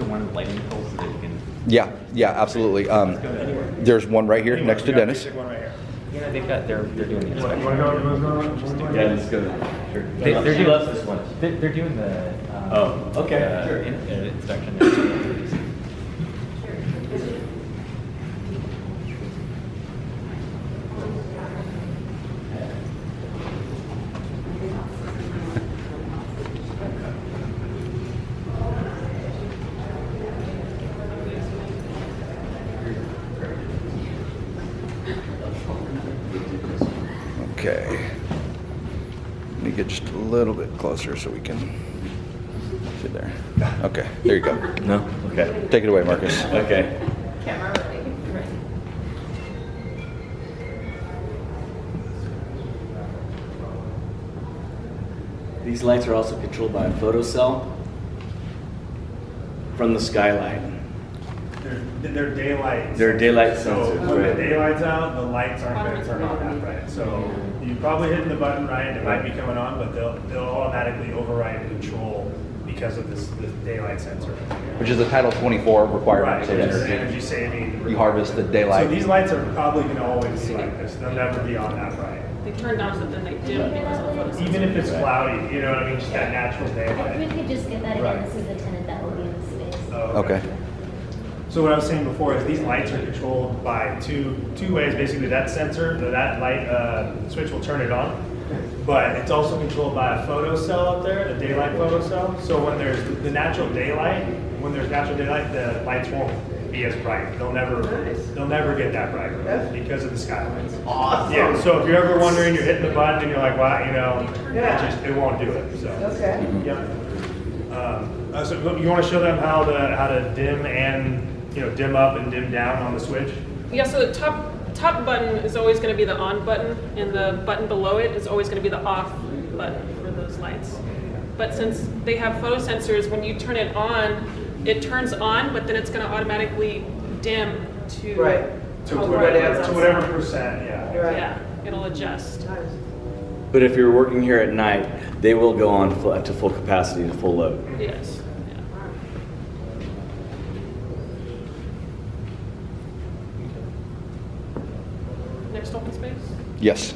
one lighting control so that you can? Yeah, absolutely. There's one right here next to Dennis. One right here. Yeah, they're doing the inspection. Yeah, let's go. Sure. They're She doing loves this one. They're doing the. Oh, okay, sure. Inspection. Okay. Let me get just a little bit closer so we can sit there. Okay, there you go. No? Okay. Take it away, Marcus. Okay. Camera ready. These lights are also controlled by a photocell from the skylight. They're daylight. They're daylight So sensors, when right. the daylight's out, the lights aren't going to turn on that bright. So you probably hitting the button right, it might be coming on, but they'll automatically override control because of this daylight sensor. Which is the Title 24 requirement Right, to save which is energy. energy saving. You harvest the daylight. So these lights are probably going to always be like this. They'll never be on that bright. They turn on, but then they dim because of photos. Even if it's cloudy, you know what I mean? Just that natural If daylight. we could just get that Right. again, this is the tenant that will be in the space. Okay. So what I was saying before is these lights are controlled by two ways. Basically, that sensor, that light switch will turn it on, but it's also controlled by a photo cell up there, the daylight photo cell. So when there's the natural daylight, the lights won't be as bright. They'll never get that bright because of the skylights. Awesome. Yeah. So if you're ever wondering, you're hitting the button and you're like, wow, it won't do it. So. Okay. Yep. So you want to show them how to dim and dim up and dim down on the switch? Yeah, so the top button is always going to be the on button, and the button below it is always going to be the off button for those lights. But since they have photosensors, when you turn it on, it turns on, but then it's going to automatically dim to Right. To how whatever, bright it is to whatever outside. percent, yeah. Right. Yeah, it'll adjust. But if you're working here at night, they will go on to full capacity, to full load. Yes. Yeah. Next open space? Yes.